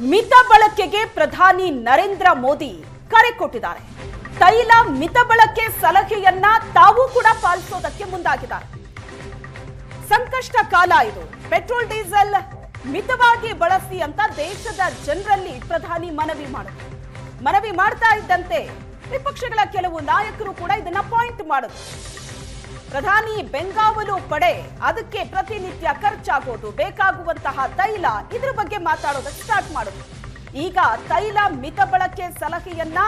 ಮಿತ ಬಳಕೆಗೆ ಪ್ರಧಾನಿ ನರೇಂದ್ರ ಮೋದಿ ಕರೆ ಕೊಟ್ಟಿದ್ದಾರೆ. ತೈಲ ಮಿತ ಬಳಕೆ ಸಲಹೆಯನ್ನ ತಾವು ಕೂಡ ಪಾಲಿಸೋದಕ್ಕೆ ಮುಂದಾಗಿದ್ದಾರೆ. ಸಂಕಷ್ಟ ಕಾಲ ಇದು. ಪೆಟ್ರೋಲ್ ಡೀಸೆಲ್ ಮಿತವಾಗಿ ಬಳಸಿ ಅಂತ ದೇಶದ ಜನರಲ್ಲಿ ಪ್ರಧಾನಿ ಮನವಿ ಮಾಡ್ತಾ ಇದ್ದಂತೆ ವಿಪಕ್ಷಗಳ ಕೆಲವು ನಾಯಕರು ಕೂಡ ಇದನ್ನ ಪಾಯಿಂಟ್ ಮಾಡಿದ್ರು. ಪ್ರಧಾನಿ ಬೆಂಗಾವಲು ಪಡೆ, ಅದಕ್ಕೆ ಪ್ರತಿನಿತ್ಯ ಖರ್ಚಾಗೋದು, ಬೇಕಾಗುವಂತಹ ತೈಲ, ಇದ್ರ ಬಗ್ಗೆ ಮಾತಾಡೋದಕ್ಕೆ ಸ್ಟಾರ್ಟ್ ಮಾಡಿದ್ರು. ಈಗ ತೈಲ ಮಿತ ಬಳಕೆ ಸಲಹೆಯನ್ನ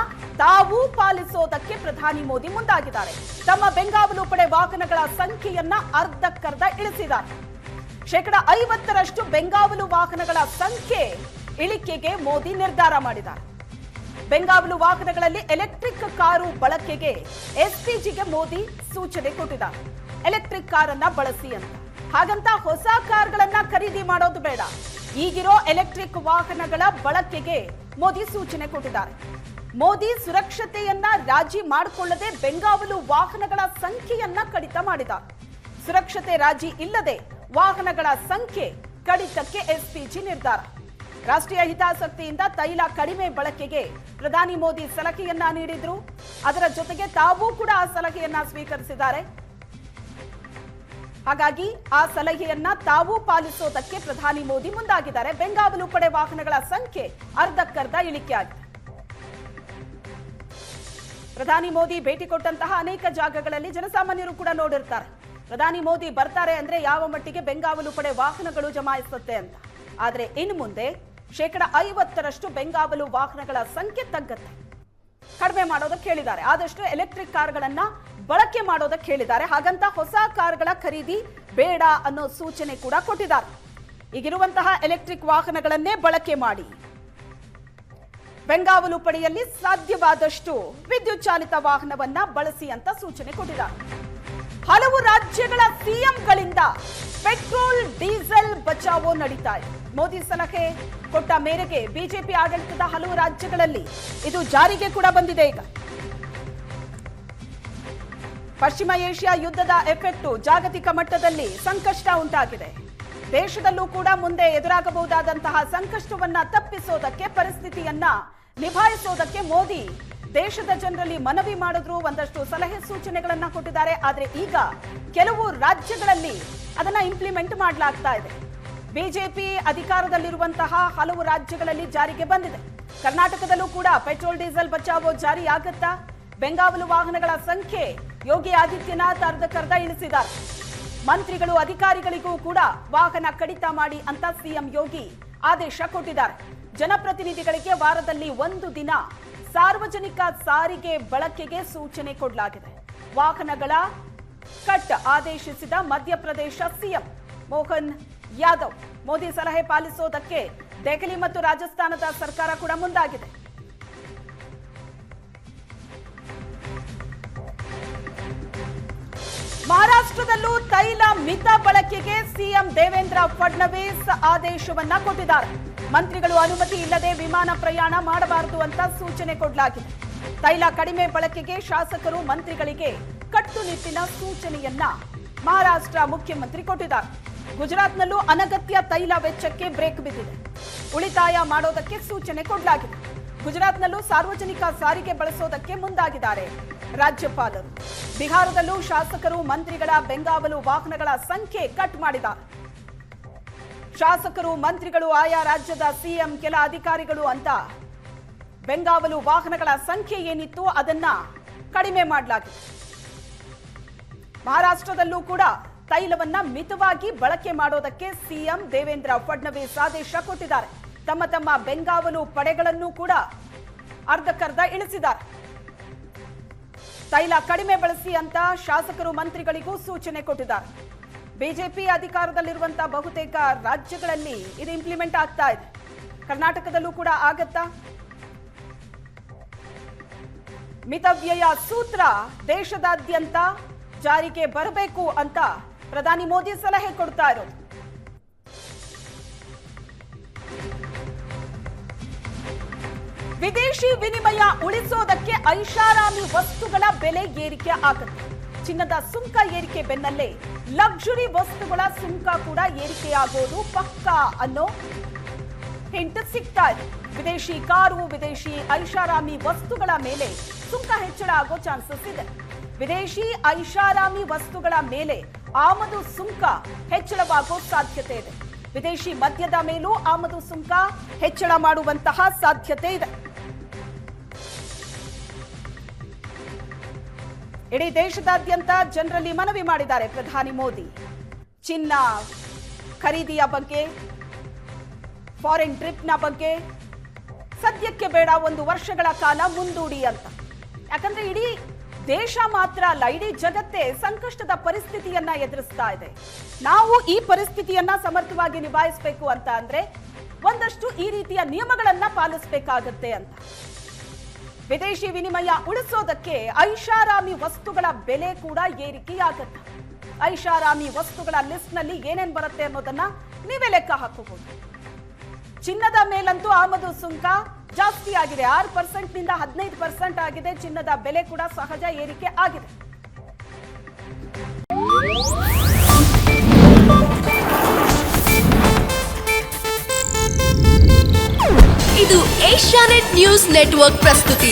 ತಾವು ಪಾಲಿಸೋದಕ್ಕೆ ಪ್ರಧಾನಿ ಮೋದಿ ಮುಂದಾಗಿದ್ದಾರೆ. ತಮ್ಮ ಬೆಂಗಾವಲು ಪಡೆ ವಾಹನಗಳ ಸಂಖ್ಯೆಯನ್ನ ಅರ್ಧಕ್ಕರ್ಧ ಇಳಿಸಿದ್ದಾರೆ. 50% ಬೆಂಗಾವಲು ವಾಹನಗಳ ಸಂಖ್ಯೆ ಇಳಿಕೆಗೆ ಮೋದಿ ನಿರ್ಧಾರ ಮಾಡಿದ್ದಾರೆ. ಬೆಂಗಾವಲು ವಾಹನಗಳಲ್ಲಿ ಎಲೆಕ್ಟ್ರಿಕ್ ಕಾರು ಬಳಕೆಗೆ ಎಸ್ಪಿಜಿಗೆ ಮೋದಿ ಸೂಚನೆ ಕೊಟ್ಟಿದ್ದಾರೆ. ಎಲೆಕ್ಟ್ರಿಕ್ ಕಾರನ್ನ ಬಳಸಿ ಅಂತ. ಹಾಗಂತ ಹೊಸ ಕಾರ್ಗಳನ್ನ ಖರೀದಿ ಮಾಡೋದು ಬೇಡ. ಈಗಿರೋ ಎಲೆಕ್ಟ್ರಿಕ್ ವಾಹನಗಳ ಬಳಕೆಗೆ ಮೋದಿ ಸೂಚನೆ ಕೊಟ್ಟಿದ್ದಾರೆ. ಮೋದಿ ಸುರಕ್ಷತೆಯನ್ನ ರಾಜಿ ಮಾಡಿಕೊಳ್ಳದೆ ಬೆಂಗಾವಲು ವಾಹನಗಳ ಸಂಖ್ಯೆಯನ್ನ ಕಡಿತ ಮಾಡಿದ್ದಾರೆ. ಸುರಕ್ಷತೆ ರಾಜಿ ಇಲ್ಲದೆ ವಾಹನಗಳ ಸಂಖ್ಯೆ ಕಡಿತಕ್ಕೆ ಎಸ್ಪಿಜಿ ನಿರ್ಧಾರ. ರಾಷ್ಟ್ರೀಯ ಹಿತಾಸಕ್ತಿಯಿಂದ ತೈಲ ಕಡಿಮೆ ಬಳಕೆಗೆ ಪ್ರಧಾನಿ ಮೋದಿ ಸಲಹೆಯನ್ನ ನೀಡಿದ್ರು. ಅದರ ಜೊತೆಗೆ ತಾವು ಕೂಡ ಆ ಸಲಹೆಯನ್ನ ಸ್ವೀಕರಿಸಿದ್ದಾರೆ. ಹಾಗಾಗಿ ಆ ಸಲಹೆಯನ್ನ ತಾವು ಪಾಲಿಸೋದಕ್ಕೆ ಪ್ರಧಾನಿ ಮೋದಿ ಮುಂದಾಗಿದ್ದಾರೆ. ಬೆಂಗಾವಲು ಪಡೆ ವಾಹನಗಳ ಸಂಖ್ಯೆ ಅರ್ಧಕ್ಕರ್ಧ ಇಳಿಕೆಯಾಗಿದೆ. ಪ್ರಧಾನಿ ಮೋದಿ ಭೇಟಿ ಕೊಟ್ಟಂತಹ ಅನೇಕ ಜಾಗಗಳಲ್ಲಿ ಜನಸಾಮಾನ್ಯರು ಕೂಡ ನೋಡಿರ್ತಾರೆ. ಪ್ರಧಾನಿ ಮೋದಿ ಬರ್ತಾರೆ ಅಂದ್ರೆ ಯಾವ ಮಟ್ಟಿಗೆ ಬೆಂಗಾವಲು ಪಡೆ ವಾಹನಗಳು ಜಮಾಯಿಸುತ್ತೆ ಅಂತ. ಆದ್ರೆ ಇನ್ನು ಮುಂದೆ 50% ಬೆಂಗಾವಲು ವಾಹನಗಳ ಸಂಖ್ಯೆ ತಗ್ಗತ್ತೆ. ಕಡಿಮೆ ಮಾಡೋದಕ್ಕೆ ಹೇಳಿದ್ದಾರೆ. ಆದಷ್ಟು ಎಲೆಕ್ಟ್ರಿಕ್ ಕಾರ್ಗಳನ್ನ ಬಳಕೆ ಮಾಡೋದಕ್ಕೆ ಹೇಳಿದ್ದಾರೆ. ಹಾಗಂತ ಹೊಸ ಕಾರ್ಗಳ ಖರೀದಿ ಬೇಡ ಅನ್ನೋ ಸೂಚನೆ ಕೂಡ ಕೊಟ್ಟಿದ್ದಾರೆ. ಈಗಿರುವಂತಹ ಎಲೆಕ್ಟ್ರಿಕ್ ವಾಹನಗಳನ್ನೇ ಬಳಕೆ ಮಾಡಿ. ಬೆಂಗಾವಲು ಪಡೆಯಲ್ಲಿ ಸಾಧ್ಯವಾದಷ್ಟು ವಿದ್ಯುತ್ ಚಾಲಿತ ವಾಹನವನ್ನ ಬಳಸಿ ಅಂತ ಸೂಚನೆ ಕೊಟ್ಟಿದ್ದಾರೆ. ಹಲವು ರಾಜ್ಯಗಳ ಸಿಎಂಗಳಿಂದ ಪೆಟ್ರೋಲ್ ಡೀಸೆಲ್ ಬಚಾವೋ ನಡೀತಾ ಇದೆ. ಮೋದಿ ಸಲಹೆ ಕೊಟ್ಟ ಮೇರೆಗೆ ಬಿಜೆಪಿ ಆಡಳಿತದ ಹಲವು ರಾಜ್ಯಗಳಲ್ಲಿ ಇದು ಜಾರಿಗೆ ಕೂಡ ಬಂದಿದೆ. ಈಗ ಪಶ್ಚಿಮ ಏಷ್ಯಾ ಯುದ್ಧದ ಎಫೆಕ್ಟ್ ಜಾಗತಿಕ ಮಟ್ಟದಲ್ಲಿ ಸಂಕಷ್ಟ ಉಂಟಾಗಿದೆ. ದೇಶದಲ್ಲೂ ಕೂಡ ಮುಂದೆ ಎದುರಾಗಬಹುದಾದಂತಹ ಸಂಕಷ್ಟವನ್ನ ತಪ್ಪಿಸೋದಕ್ಕೆ, ಪರಿಸ್ಥಿತಿಯನ್ನ ನಿಭಾಯಿಸೋದಕ್ಕೆ ಮೋದಿ ದೇಶದ ಜನರಲ್ಲಿ ಮನವಿ ಮಾಡಿದ್ರು. ಒಂದಷ್ಟು ಸಲಹೆ ಸೂಚನೆಗಳನ್ನ ಕೊಟ್ಟಿದ್ದಾರೆ. ಆದ್ರೆ ಈಗ ಕೆಲವು ರಾಜ್ಯಗಳಲ್ಲಿ ಅದನ್ನ ಇಂಪ್ಲಿಮೆಂಟ್ ಮಾಡಲಾಗ್ತಾ ಇದೆ. ಬಿಜೆಪಿ ಅಧಿಕಾರದಲ್ಲಿರುವಂತಹ ಹಲವು ರಾಜ್ಯಗಳಲ್ಲಿ ಜಾರಿಗೆ ಬಂದಿದೆ. ಕರ್ನಾಟಕದಲ್ಲೂ ಕೂಡ ಪೆಟ್ರೋಲ್ ಡೀಸೆಲ್ ಬಚಾವೋ ಜಾರಿ ಆಗುತ್ತಾ? ಬೆಂಗಾವಲು ವಾಹನಗಳ ಸಂಖ್ಯೆ ಯೋಗಿ ಆದಿತ್ಯನಾಥ್ ಅರ್ಧಕ್ಕರ್ಧ ಇಳಿಸಿದ್ದಾರೆ. ಮಂತ್ರಿಗಳು, ಅಧಿಕಾರಿಗಳಿಗೂ ಕೂಡ ವಾಹನ ಕಡಿತ ಮಾಡಿ ಅಂತ ಸಿಎಂ ಯೋಗಿ ಆದೇಶ ಕೊಟ್ಟಿದ್ದಾರೆ. ಜನಪ್ರತಿನಿಧಿಗಳಿಗೆ ವಾರದಲ್ಲಿ 1 ದಿನ ಸಾರ್ವಜನಿಕ ಸಾರಿಗೆ ಬಳಕೆಗೆ ಸೂಚನೆ ಕೊಡಲಾಗಿದೆ. ವಾಹನಗಳ ಕಟ್ ಆದೇಶಿಸಿದ ಮಧ್ಯಪ್ರದೇಶ ಸಿಎಂ ಮೋಹನ್ ಯಾದವ್ ಮೋದಿ ಸಲಹೆ ಪಾಲಿಸೋದಕ್ಕೆ ದೆಹಲಿ ಮತ್ತು ರಾಜಸ್ಥಾನದ ಸರ್ಕಾರ ಕೂಡ ಮುಂದಾಗಿದೆ. ಮಹಾರಾಷ್ಟ್ರದಲ್ಲೂ ತೈಲ ಮಿತ ಬಳಕೆಗೆ ಸಿಎಂ ದೇವೇಂದ್ರ ಫಡ್ನವೀಸ್ ಆದೇಶವನ್ನ ಕೊಟ್ಟಿದ್ದಾರೆ. ಮಂತ್ರಿಗಳು ಅನುಮತಿ ಇಲ್ಲದೆ ವಿಮಾನ ಪ್ರಯಾಣ ಮಾಡಬಾರದು ಅಂತ ಸೂಚನೆ ಕೊಡಲಾಗಿದೆ. ತೈಲ ಕಡಿಮೆ ಬಳಕೆಗೆ ಶಾಸಕರು, ಮಂತ್ರಿಗಳಿಗೆ ಕಟ್ಟುನಿಟ್ಟಿನ ಸೂಚನೆಯನ್ನ ಮಹಾರಾಷ್ಟ್ರ ಮುಖ್ಯಮಂತ್ರಿ ಕೊಟ್ಟಿದ್ದಾರೆ. ಗುಜರಾತ್ನಲ್ಲೂ ಅನಗತ್ಯ ತೈಲ ವೆಚ್ಚಕ್ಕೆ ಬ್ರೇಕ್ ಬಿದ್ದಿದೆ. ಉಳಿತಾಯ ಮಾಡೋದಕ್ಕೆ ಸೂಚನೆ ಕೊಡಲಾಗಿದೆ. ಗುಜರಾತ್ನಲ್ಲೂ ಸಾರ್ವಜನಿಕ ಸಾರಿಗೆ ಬಳಸೋದಕ್ಕೆ ಮುಂದಾಗಿದ್ದಾರೆ ರಾಜ್ಯಪಾಲರು. ಬಿಹಾರದಲ್ಲೂ ಶಾಸಕರು, ಮಂತ್ರಿಗಳ ಬೆಂಗಾವಲು ವಾಹನಗಳ ಸಂಖ್ಯೆ ಕಟ್ ಮಾಡಿದ್ದಾರೆ. ಶಾಸಕರು, ಮಂತ್ರಿಗಳು, ಆಯಾ ರಾಜ್ಯದ ಸಿಎಂ, ಕೆಲ ಅಧಿಕಾರಿಗಳು ಅಂತ ಬೆಂಗಾವಲು ವಾಹನಗಳ ಸಂಖ್ಯೆ ಏನಿತ್ತು ಅದನ್ನ ಕಡಿಮೆ ಮಾಡಲಾಗಿದೆ. ಮಹಾರಾಷ್ಟ್ರದಲ್ಲೂ ಕೂಡ ತೈಲವನ್ನ ಮಿತವಾಗಿ ಬಳಕೆ ಮಾಡೋದಕ್ಕೆ ಸಿಎಂ ದೇವೇಂದ್ರ ಫಡ್ನವೀಸ್ ಆದೇಶ ಕೊಟ್ಟಿದ್ದಾರೆ. ತಮ್ಮ ತಮ್ಮ ಬೆಂಗಾವಲು ಪಡೆಗಳನ್ನು ಕೂಡ ಅರ್ಧಕ್ಕರ್ಧ ಇಳಿಸಿದ್ದಾರೆ. ತೈಲ ಕಡಿಮೆ ಬಳಸಿ ಅಂತ ಶಾಸಕರು, ಮಂತ್ರಿಗಳಿಗೂ ಸೂಚನೆ ಕೊಟ್ಟಿದ್ದಾರೆ. ಬಿಜೆಪಿ ಅಧಿಕಾರದಲ್ಲಿರುವಂತಹ ಬಹುತೇಕ ರಾಜ್ಯಗಳಲ್ಲಿ ಇದು ಇಂಪ್ಲಿಮೆಂಟ್ ಆಗ್ತಾ ಇದೆ. ಕರ್ನಾಟಕದಲ್ಲೂ ಕೂಡ ಆಗತ್ತಾ? ಮಿತವ್ಯಯ ಸೂತ್ರ ದೇಶದಾದ್ಯಂತ ಜಾರಿಗೆ ಬರಬೇಕು ಅಂತ ಪ್ರಧಾನಿ ಮೋದಿ ಸಲಹೆ ಕೊಡ್ತಾ ಇರೋದು. ವಿದೇಶಿ ವಿನಿಮಯ ಉಳಿಸೋದಕ್ಕೆ ಐಷಾರಾಮಿ ವಸ್ತುಗಳ ಬೆಲೆ ಏರಿಕೆ ಆಗುತ್ತೆ. ಚಿನ್ನದ ಸುಂಕ ಏರಿಕೆ ಬೆನ್ನಲ್ಲೇ ಲಕ್ಸುರಿ ವಸ್ತುಗಳ ಸುಂಕ ಕೂಡ ಏರಿಕೆಯಾಗೋದು ಪಕ್ಕಾ ಅನ್ನೋ ಹಿಂಟ್ ಸಿಗ್ತಾ ಇದೆ. ವಿದೇಶಿ ಕಾರು, ವಿದೇಶಿ ಐಷಾರಾಮಿ ವಸ್ತುಗಳ ಮೇಲೆ ಸುಂಕ ಹೆಚ್ಚಳ ಆಗೋ ಚಾನ್ಸಸ್ ಇದೆ. ವಿದೇಶಿ ಐಷಾರಾಮಿ ವಸ್ತುಗಳ ಮೇಲೆ ಆಮದು ಸುಂಕ ಹೆಚ್ಚಳವಾಗೋ ಸಾಧ್ಯತೆ ಇದೆ. ವಿದೇಶಿ ಮದ್ಯದ ಮೇಲೂ ಆಮದು ಸುಂಕ ಹೆಚ್ಚಳ ಮಾಡುವಂತಹ ಸಾಧ್ಯತೆ ಇದೆ. ಇಡೀ ದೇಶದಾದ್ಯಂತ ಜನರಲ್ಲಿ ಮನವಿ ಮಾಡಿದ್ದಾರೆ ಪ್ರಧಾನಿ ಮೋದಿ. ಚಿನ್ನ ಖರೀದಿಯ ಬಗ್ಗೆ, ಫಾರಿನ್ ಟ್ರಿಪ್ನ ಬಗ್ಗೆ ಸದ್ಯಕ್ಕೆ ಬೇಡ, 1 ವರ್ಷಗಳ ಕಾಲ ಮುಂದೂಡಿ ಅಂತ. ಯಾಕಂದ್ರೆ ಇಡೀ ದೇಶ ಮಾತ್ರ ಅಲ್ಲ, ಇಡೀ ಜಗತ್ತೇ ಸಂಕಷ್ಟದ ಪರಿಸ್ಥಿತಿಯನ್ನ ಎದುರಿಸ್ತಾ ಇದೆ. ನಾವು ಈ ಪರಿಸ್ಥಿತಿಯನ್ನ ಸಮರ್ಥವಾಗಿ ನಿಭಾಯಿಸಬೇಕು ಅಂತ ಅಂದ್ರೆ ಒಂದಷ್ಟು ಈ ರೀತಿಯ ನಿಯಮಗಳನ್ನ ಪಾಲಿಸಬೇಕಾಗತ್ತೆ ಅಂತ. ವಿದೇಶಿ ವಿನಿಮಯ ಉಳಿಸೋದಕ್ಕೆ ಐಷಾರಾಮಿ ವಸ್ತುಗಳ ಬೆಲೆ ಕೂಡ ಏರಿಕೆಯಾಗತ್ತೆ. ಐಷಾರಾಮಿ ವಸ್ತುಗಳ ಲಿಸ್ಟ್ ನಲ್ಲಿ ಏನೇನ್ ಬರುತ್ತೆ ಅನ್ನೋದನ್ನ ನೀವೇ ಲೆಕ್ಕ ಹಾಕಬಹುದು. ಚಿನ್ನದ ಮೇಲಂತೂ ಆಮದು ಸುಂಕ ಜಾಸ್ತಿ ಆಗಿದೆ. 6% ನಿಂದ 15% ಆಗಿದೆ. ಚಿನ್ನದ ಬೆಲೆ ಕೂಡ ಸಹಜ ಏರಿಕೆ ಆಗಿದೆ. ಇದು ಏಷ್ಯಾನೆಟ್ ನ್ಯೂಸ್ ನೆಟ್ವರ್ಕ್ ಪ್ರಸ್ತುತಿ.